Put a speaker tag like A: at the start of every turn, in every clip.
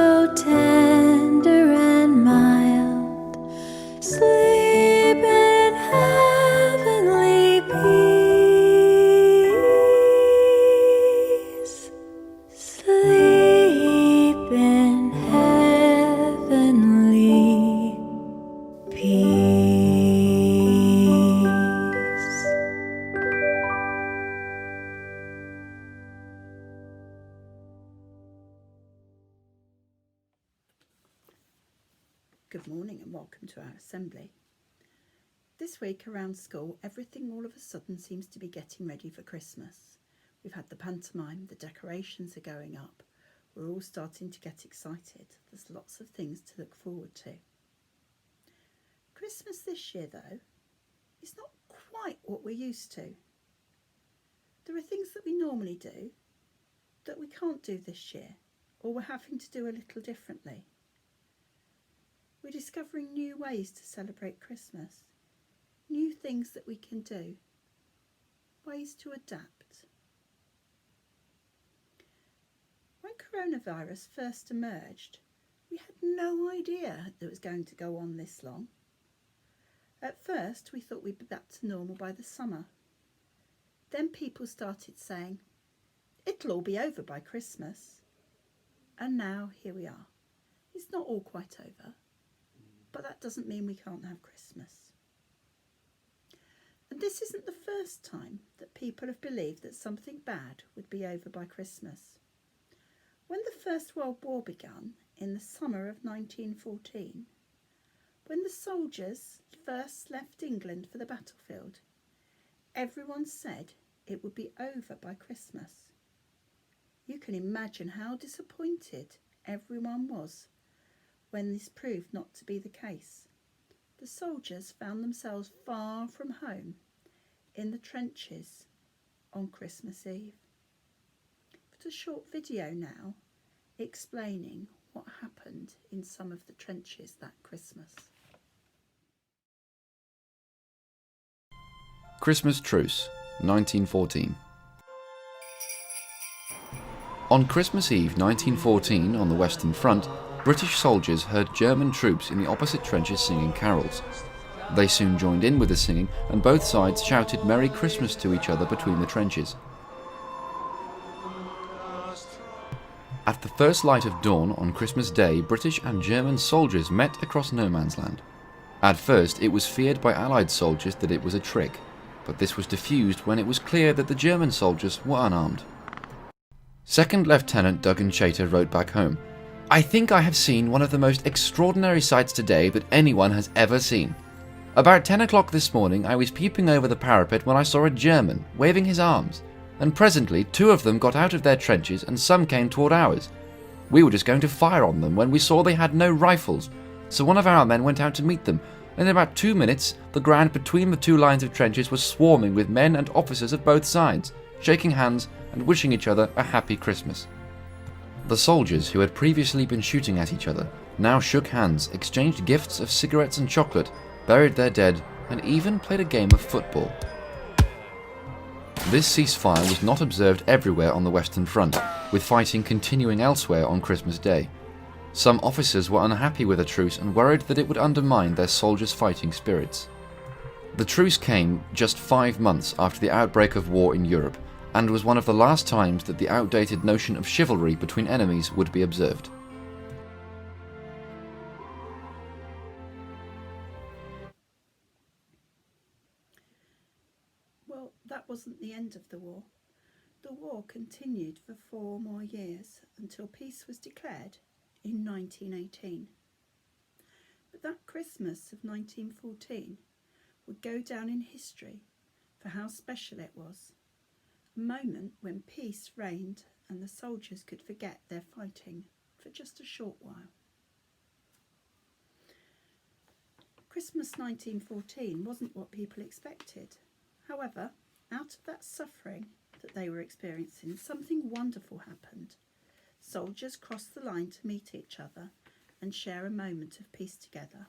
A: so tender and mild, sleep in heavenly peace. Sleep in heavenly peace.
B: Good morning and welcome to our assembly. This week around school, everything all of a sudden seems to be getting ready for Christmas. We've had the pantomime, the decorations are going up. We're all starting to get excited. There's lots of things to look forward to. Christmas this year, though, is not quite what we're used to. There are things that we normally do that we can't do this year, or we're having to do a little differently. We're discovering new ways to celebrate Christmas, new things that we can do, ways to adapt. When coronavirus first emerged, we had no idea that it was going to go on this long. At first, we thought we'd be back to normal by the summer. Then people started saying, it'll all be over by Christmas. And now here we are. It's not all quite over. But that doesn't mean we can't have Christmas. And this isn't the first time that people have believed that something bad would be over by Christmas. When the First World War began in the summer of 1914, when the soldiers first left England for the battlefield, everyone said it would be over by Christmas. You can imagine how disappointed everyone was when this proved not to be the case. The soldiers found themselves far from home in the trenches on Christmas Eve. But a short video now explaining what happened in some of the trenches that Christmas.
C: Christmas Truce, 1914. On Christmas Eve 1914, on the Western Front, British soldiers heard German troops in the opposite trenches singing carols. They soon joined in with the singing, and both sides shouted Merry Christmas to each other between the trenches. At the first light of dawn on Christmas Day, British and German soldiers met across no man's land. At first, it was feared by Allied soldiers that it was a trick, but this was diffused when it was clear that the German soldiers were unarmed. Second Lieutenant Duggan Chater wrote back home, I think I have seen one of the most extraordinary sights today that anyone has ever seen. About 10 o'clock this morning I was peeping over the parapet when I saw a German waving his arms, and presently 2 of them got out of their trenches and some came toward ours. We were just going to fire on them when we saw they had no rifles, so one of our men went out to meet them, and in about 2 minutes the ground between the 2 lines of trenches was swarming with men and officers of both sides, shaking hands and wishing each other a happy Christmas. The soldiers who had previously been shooting at each other now shook hands, exchanged gifts of cigarettes and chocolate, buried their dead, and even played a game of football. This ceasefire was not observed everywhere on the Western Front, with fighting continuing elsewhere on Christmas Day. Some officers were unhappy with the truce and worried that it would undermine their soldiers' fighting spirits. The truce came just 5 months after the outbreak of war in Europe, and was one of the last times that the outdated notion of chivalry between enemies would be observed.
B: Well, that wasn't the end of the war. The war continued for 4 more years until peace was declared in 1918. But that Christmas of 1914 would go down in history for how special it was. A moment when peace reigned and the soldiers could forget their fighting for just a short while. Christmas 1914 wasn't what people expected. However, out of that suffering that they were experiencing, something wonderful happened. Soldiers crossed the line to meet each other and share a moment of peace together.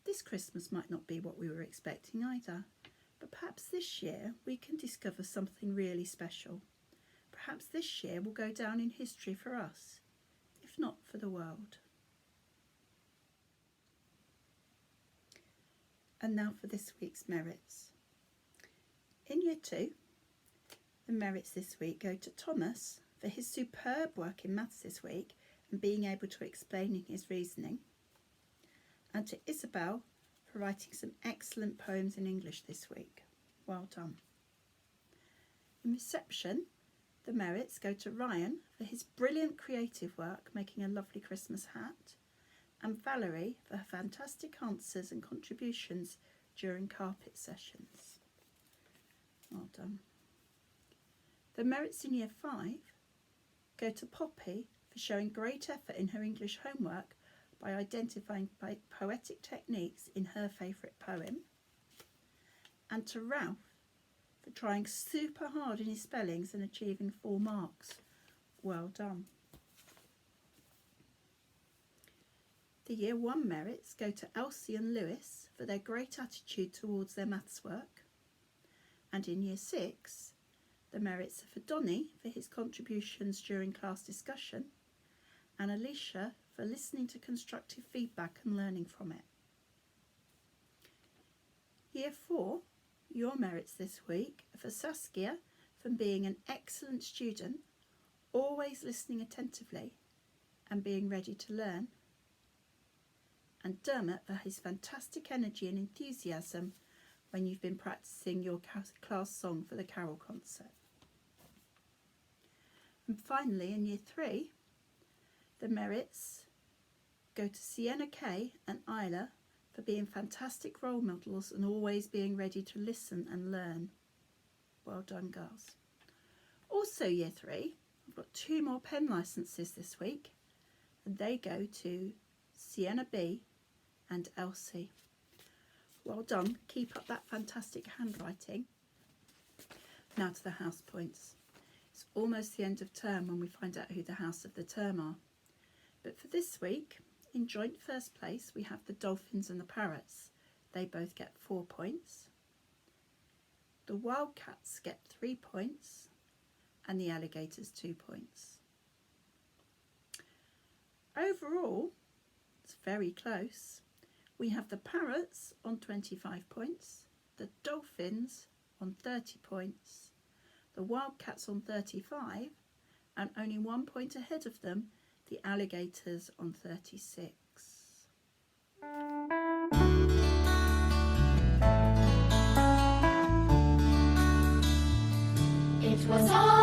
B: This Christmas might not be what we were expecting either. But perhaps this year we can discover something really special. Perhaps this year will go down in history for us. If not for the world. And now for this week's merits. In Year 2, the merits this week go to Thomas for his superb work in maths this week and being able to explain his reasoning, and to Isabel for writing some excellent poems in English this week. Well done. In reception, the merits go to Ryan for his brilliant creative work making a lovely Christmas hat, and Valerie for her fantastic answers and contributions during carpet sessions. Well done. The merits in Year 5 go to Poppy for showing great effort in her English homework by identifying poetic techniques in her favourite poem, and to Ralph for trying super hard in his spellings and achieving 4 marks. Well done. The Year 1 merits go to Elsie and Lewis for their great attitude towards their maths work, and in Year 6 the merits are for Donny for his contributions during class discussion, and Alicia for listening to constructive feedback and learning from it. Year 4, your merits this week are for Saskia for being an excellent student, always listening attentively and being ready to learn, and Dermot for his fantastic energy and enthusiasm when you've been practicing your class song for the carol concert. And finally, in Year 3, the merits go to Sienna Kay and Isla for being fantastic role models and always being ready to listen and learn. Well done, girls. Also Year 3, I've got 2 more pen licences this week, and they go to Sienna B and Elsie. Well done, keep up that fantastic handwriting. Now to the house points. It's almost the end of term when we find out who the house of the term are. But for this week, in joint first place, we have the Dolphins and the Parrots. They both get 4 points. The Wildcats get 3 points, and the Alligators 2 points. Overall, it's very close. We have the Parrots on 25 points, the Dolphins on 30 points, the Wildcats on 35, and only 1 point ahead of them, the Alligators on 36.
A: It was all